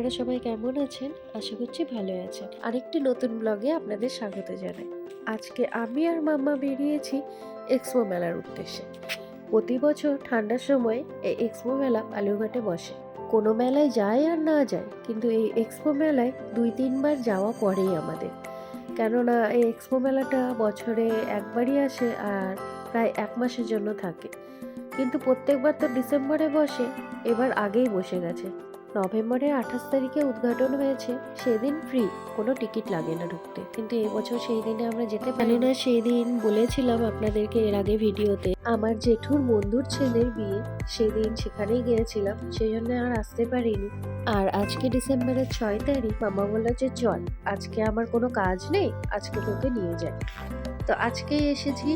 আপনারা সবাই কেমন আছেন? আশা করছি ভালো আছেন। আরেকটি নতুন ব্লগে আপনাদের স্বাগত জানাই। আজকে আমি আর মাম্মা বেরিয়েছি এক্সপো মেলার উদ্দেশ্যে। প্রতি বছর ঠান্ডার সময় এই এক্সপো মেলা বালুরঘাটে বসে। কোনো মেলায় যায় আর না যায়, কিন্তু এই এক্সপো মেলায় 2-3 বার যাওয়া পড়েই আমাদের। কেননা এই এক্সপো মেলাটা বছরে একবারই আসে আর প্রায় 1 মাসের জন্য থাকে। কিন্তু প্রত্যেকবার তো ডিসেম্বরে বসে, এবার আগেই বসে গেছে। নভেম্বরের 28 তারিখে উদ্ঘাটন হয়েছে, সেদিন ফ্রি, কোনো টিকিট লাগে না ঢুকতে। কিন্তু এবছর সেই দিনে আমরা যেতে পারি না। সেই দিন বলেছিলাম আপনাদেরকে এর আগে ভিডিওতে, আমার জেঠুর বন্ধুর ছেলের বিয়ে, সেদিন সেখানেই গিয়েছিলাম, সেই জন্য আর আসতে পারিনি। আর আজকে ডিসেম্বরের 6 তারিখ মামা বলল যে চল, আজকে আমার কোনো কাজ নেই, আজকে তোকে নিয়ে যাই। তো আজকেই এসেছি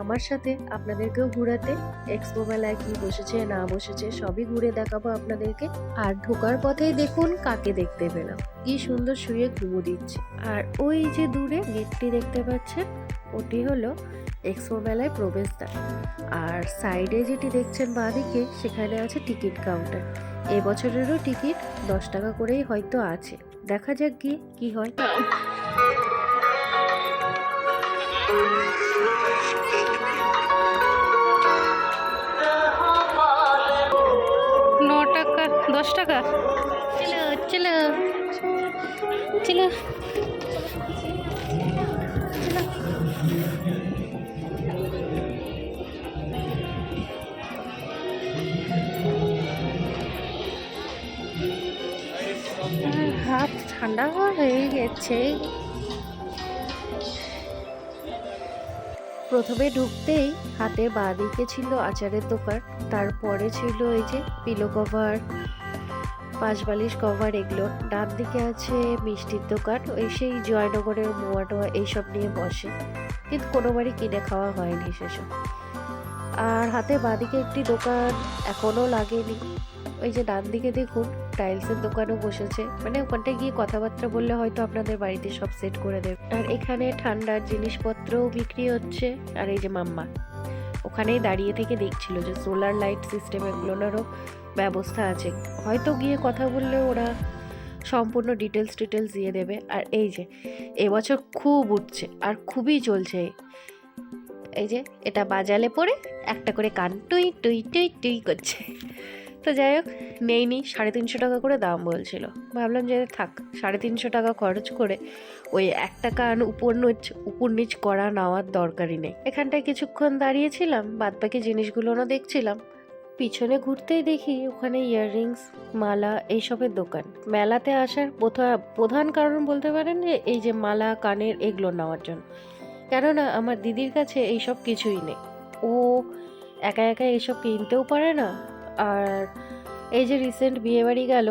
আমার সাথে আপনাদেরকেও ঘোরাতে। এক্সপো মেলায় কি বসেছে না বসেছে সবই ঘুরে দেখাবো আপনাদেরকে। আর ঢোকার পথেই দেখুন কাকে দেখতে পেলাম, কি সুন্দর শুয়ে ঘুমো দিচ্ছে। আর ওই যে দূরে গেটটি দেখতে পাচ্ছেন, ওটি হলো এক্সপো মেলায় প্রবেশদ্বার। আর সাইডে যেটি দেখছেন বাঁদিকে, সেখানে আছে টিকিট কাউন্টার। এবছরেরও টিকিট 10 টাকা করেই হয়তো আছে, দেখা যাক গিয়ে কি হয়। 9 টাকা 10 টাকা। চলো চলো চলো হাত ঠান্ডা হয়ে গেছে। প্রথমে ঢুকতেই হাতে বাঁ দিকে ছিল আচারের দোকান, তারপরে ছিল এই যে পিলো কভার, পাঁচবালিশ কভার, এগুলো। ডান দিকে আছে মিষ্টির দোকান, ওই সেই জয়নগরের মোয়া টোয়া এইসব নিয়ে বসে, কিন্তু কোনোবারই কিনে খাওয়া হয়নি সেসব। আর হাতে বাঁদিকে একটি দোকান এখনও লাগেনি, ওই যে ডান দিকে দেখুন টাইলসের দোকানও বসেছে, মানে ওখানটায় গিয়ে কথাবার্তা বললে হয়তো আপনাদের বাড়িতে সব সেট করে দেবে। আর এখানে ঠান্ডার জিনিসপত্রও বিক্রি হচ্ছে। আর এই যে মাম্মা ওখানেই দাঁড়িয়ে থেকে দেখছিল যে সোলার লাইট সিস্টেম এগুলোরও ব্যবস্থা আছে, হয়তো গিয়ে কথা বললে ওরা সম্পূর্ণ ডিটেলস দিয়ে দেবে। আর এই যে এবছর খুব উঠছে আর খুবই চলছে, এই যে এটা বাজালে পরে একটা করে কান টুই টুই টুই টুই করছে। তো যাই হোক, নেইনি, 350 টাকা করে দাম বলছিল। ভাবলাম যে থাক, 350 টাকা খরচ করে ওই একটা কান উপর নিচ করা নেওয়ার দরকারই নেই। এখানটায় কিছুক্ষণ দাঁড়িয়েছিলাম, বাদবাকি জিনিসগুলোও দেখছিলাম। পিছনে ঘুরতেই দেখি ওখানে ইয়াররিংস, মালা এইসবের দোকান। মেলাতে আসার প্রধান কারণ বলতে পারেন যে এই যে মালা, কানের এগুলো নেওয়ার জন্য। কেননা আমার দিদির কাছে এইসব কিছুই নেই, ও একা একা এইসব কিনতেও পারে না। আর এই যে রিসেন্ট বিয়েবাড়ি গেল,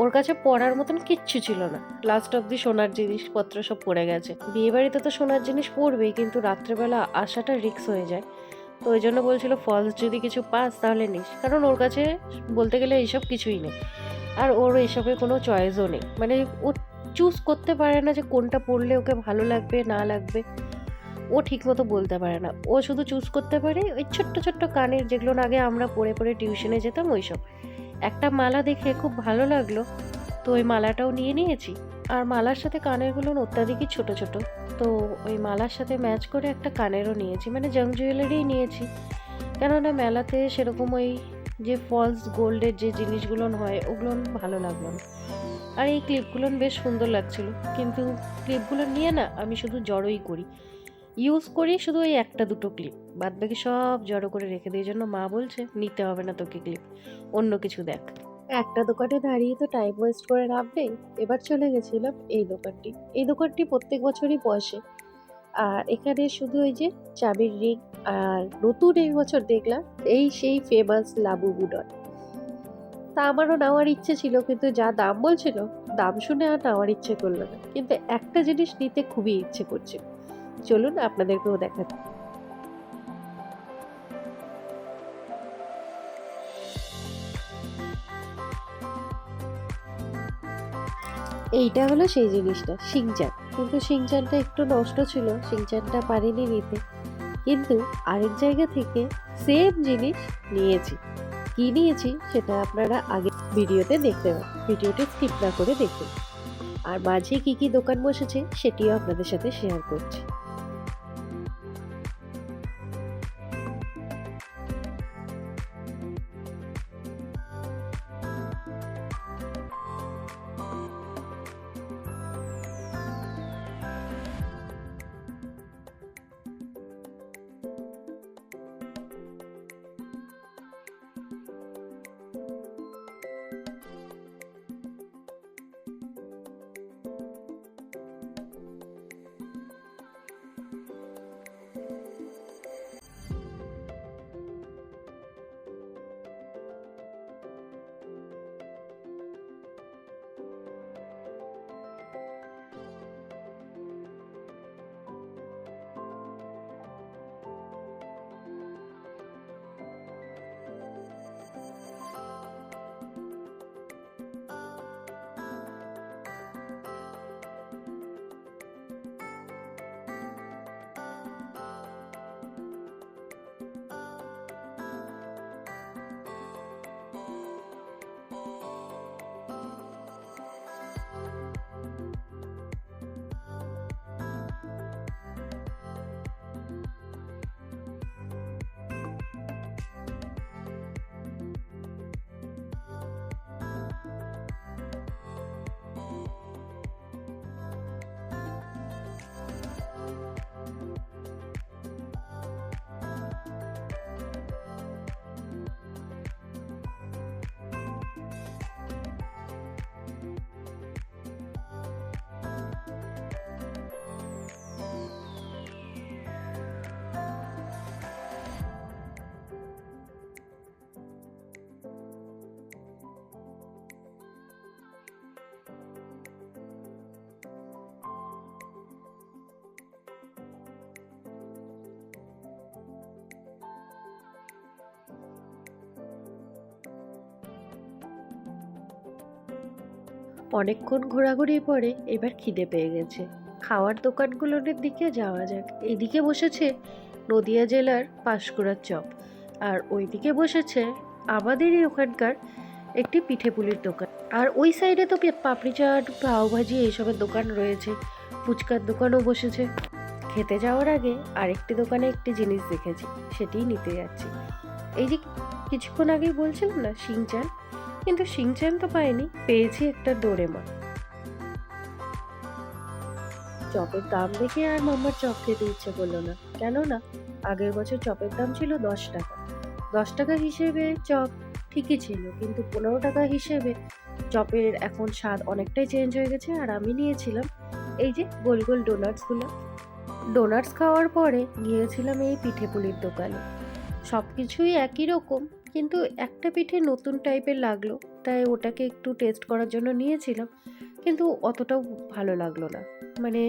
ওর কাছে পরার মতন কিচ্ছু ছিল না, লাস্ট অব্দি সোনার জিনিসপত্র সব পড়ে গেছে। বিয়েবাড়িতে তো সোনার জিনিস পরবেই, কিন্তু রাত্রেবেলা আসাটা রিস্ক হয়ে যায়। তো ওই জন্য বলছিল ফলস যদি কিছু পাস তাহলে নিস, কারণ ওর কাছে বলতে গেলে এইসব কিছুই নেই। আর ওর এইসবের কোনো চয়েসও নেই, মানে ও চুজ করতে পারে না যে কোনটা পরলে ওকে ভালো লাগবে না লাগবে, ও ঠিক মতো বলতে পারে না। ও শুধু চুজ করতে পারে ওই ছোট্ট ছোট্ট কানের, যেগুলো আগে আমরা পরে পরে টিউশনে যেতাম ওইসব। একটা মালা দেখে খুব ভালো লাগলো, তো ওই মালাটাও নিয়ে নিয়েছি। আর মালার সাথে কানেরগুলো অত্যাধিকই ছোট ছোট, তো ওই মালার সাথে ম্যাচ করে একটা কানেরও নিয়েছি, মানে জাঙ্ক জুয়েলারি নিয়েছি। কেননা মেলাতে সেরকম ওই যে ফলস গোল্ডের যে জিনিসগুলো হয় ওগুলো ভালো লাগলো না। আর এই ক্লিপগুলো বেশ সুন্দর লাগছিল, কিন্তু ক্লিপগুলো নিয়ে না আমি শুধু জড়োই করি, ইউজ করি শুধু ওই একটা দুটো ক্লিপ, বাদ বাকি সব জড়ো করে রেখে দিই। জন্য মা বলছে নিতে হবে না তোকে ক্লিপ, অন্য কিছু দেখ। একটা দোকানে দাঁড়িয়ে তো টাইম ওয়েস্ট করে লাভ নেই, এবার চলে গেছিলাম এই দোকানটি প্রত্যেক বছরই বসে। আর এখানে শুধু ওই যে চাবির রিং, আর নতুন এই বছর দেখলাম এই সেই ফেমাস লাবুবু ডল। তা আমারও নেওয়ার ইচ্ছে ছিল, কিন্তু যা দাম বলছিল, দাম শুনে আর নেওয়ার ইচ্ছে করলো না। কিন্তু একটা জিনিস নিতে খুবই ইচ্ছে করছিল, চলুন আপনাদেরকেও দেখাতে। এইটা হলো সেই জিনিসটা, শিংচান। কিন্তু শিংচানটা একটু নষ্ট ছিল, শিংচানটা পারিনি নিতে। কিন্তু আরেক জায়গা থেকে সেম জিনিস নিয়েছি, কি নিয়েছি সেটা আপনারা আগে ভিডিওতে দেখতে পাবেন, ভিডিওটি স্কিপ না করে দেখুন। আর মাঝে কি কি দোকান বসেছে সেটিও আপনাদের সাথে শেয়ার করছি। অনেকক্ষণ ঘোরাঘুরির পরে এবার খিদে পেয়ে গেছে। খাওয়ার দোকানগুলোর দিকে যাওয়া যাক। এইদিকে বসেছে নদিয়া জেলার পাঁশকুড়ার চপ, আর ওইদিকে বসেছে আমাদেরই ওখানকার একটি পিঠেপুলির দোকান। আর ওই সাইডে তো পাপড়ি চাট, পাওভাজি এইসবের দোকান রয়েছে, ফুচকার দোকানও বসেছে। খেতে যাওয়ার আগে আরেকটি দোকানে একটি জিনিস দেখেছি, সেটিই নিতে যাচ্ছি। এই যে কিছুক্ষণ আগেই বলছিলাম না শিংচান, কিন্তু শিংচান তো পাইনি, পেয়েছি একটা ডোরেমন। চপের দাম দেখে আর মাম্মার চপ খেতে ইচ্ছে করলো না, কেননা আগের বছর চপের দাম ছিল 10 টাকা। 10 টাকা হিসেবে চপ ঠিকই ছিল, কিন্তু 15 টাকা হিসেবে চপের এখন স্বাদ অনেকটাই চেঞ্জ হয়ে গেছে। আর আমি নিয়েছিলাম এই যে গোল গোল ডোনাটসগুলো। ডোনাটস খাওয়ার পরে গিয়েছিলাম এই পিঠেপুলির দোকানে। সব কিছুই একই রকম, কিন্তু একটা পিঠে নতুন টাইপের লাগলো, তাই ওটাকে একটু টেস্ট করার জন্য নিয়েছিলাম, কিন্তু অতটাও ভালো লাগলো না। মানে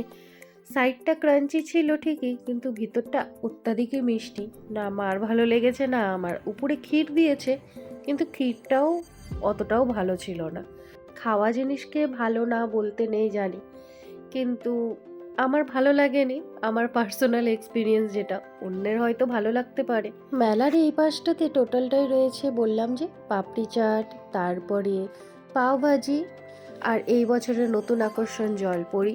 সাইডটা ক্রাঞ্চি ছিল ঠিকই, কিন্তু ভিতরটা অত্যাধিকই মিষ্টি। না মার ভালো লেগেছে না আমার। উপরে ক্ষীর দিয়েছে, কিন্তু ক্ষীরটাও অতটাও ভালো ছিল না। খাওয়া জিনিসকে ভালো না বলতে নেই জানি, কিন্তু আমার ভালো লাগেনি। আমার পার্সোনাল এক্সপিরিয়েন্স যেটা, অন্যের হয়তো ভালো লাগতে পারে। মেলার এই পাশটাতে টোটালটাই রয়েছে বললাম যে পাপড়ি চাট, তারপরে পাওভাজি, আর এই বছরের নতুন আকর্ষণ জলপরি।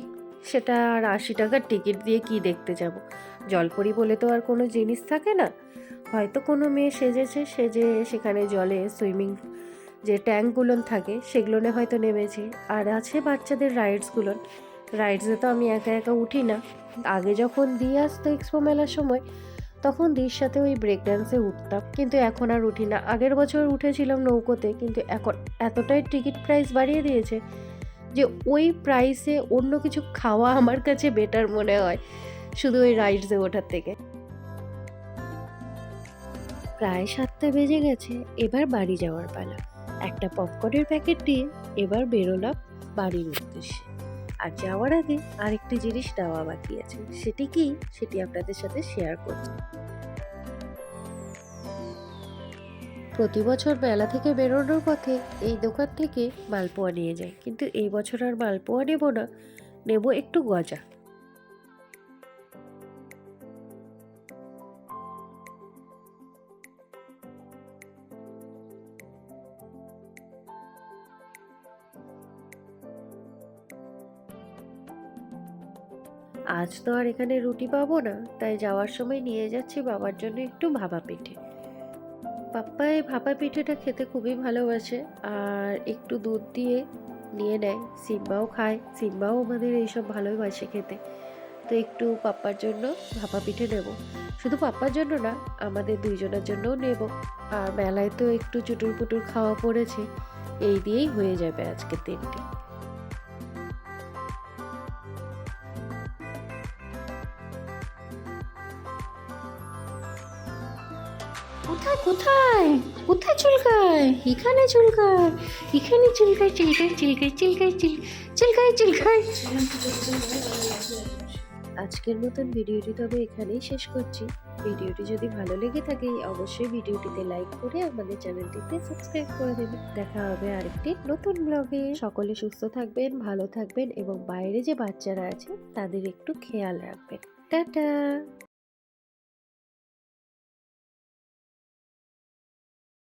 সেটা আর 80 টাকার টিকিট দিয়ে কি দেখতে যাব? জলপরি বলে তো আর কোনো জিনিস থাকে না, হয়তো কোনো মেয়ে সেজেছে, সেজে সেখানে জলে সুইমিং যে ট্যাঙ্কগুলো থাকে সেগুলোনে হয়তো নেমেছে। আর আছে বাচ্চাদের রাইডসগুলো। রাইডসে তো আমি একা একা উঠি না। আগে যখন দিয়ে আসতো এক্সপো মেলার সময়, তখন দির সাথে ওই ব্রেক ড্যান্সে উঠতাম, কিন্তু এখন আর উঠি না। আগের বছর উঠেছিলাম নৌকোতে, কিন্তু এখন এতটাই টিকিট প্রাইস বাড়িয়ে দিয়েছে যে ওই প্রাইসে অন্য কিছু খাওয়া আমার কাছে বেটার মনে হয় শুধু ওই রাইডসে ওঠার থেকে। প্রায় 7টা বেজে গেছে, এবার বাড়ি যাওয়ার পালা। একটা পপকর্নের প্যাকেট দিয়ে এবার বেরোলাম বাড়ির উদ্দেশ্যে। আর যাওয়ার আগে আরেকটি জিনিস দেওয়া বাকি আছে, সেটি কি সেটি আপনাদের সাথে শেয়ার করছি। প্রতি বছর মেলা থেকে বেরোনোর পথে এই দোকান থেকে মালপোয়া নিয়ে যাই, কিন্তু এই বছর আর মালপোয়া নেব না, নেব একটু গজা। আজ তো আর এখানে রুটি পাবো না, তাই যাওয়ার সময় নিয়ে যাচ্ছি বাবার জন্য একটু ভাপা পিঠে। পাপ্পা এই ভাপা পিঠেটা খেতে খুবই ভালোবাসে, আর একটু দুধ দিয়ে নিয়ে নেয়। সিম্বাও খায়, সিম্বাও আমাদের এইসব ভালোবাসে খেতে। তো একটু পাপ্পার জন্য ভাপা পিঠে নেব। শুধু পাপ্পার জন্য না, আমাদের দুইজনের জন্যও নেব। আর মেলায় তো একটু চুটুর পুটুর খাওয়া পড়েছে, এই দিয়েই হয়ে যাবে আজকের দিনটি। কোথায় কোথায় কোথায় চুলকায়? এখানে চুলকায়, এখানে চুলকায়, চিলকায় চিলকায় চিলকায় চিলকায় চিলকায়। আজকের মতন ভিডিওটি তবে এখানেই শেষ করছি। ভিডিওটি যদি ভালো লেগে থাকে অবশ্যই ভিডিওটিতে লাইক করে আমাদের চ্যানেলটিতে সাবস্ক্রাইব করে দেবেন। দেখা হবে আরেকটি নতুন ব্লগে। সকলে সুস্থ থাকবেন, ভালো থাকবেন এবং বাইরে যে বাচ্চারা আছে তাদের একটু খেয়াল রাখবেন। টাটা।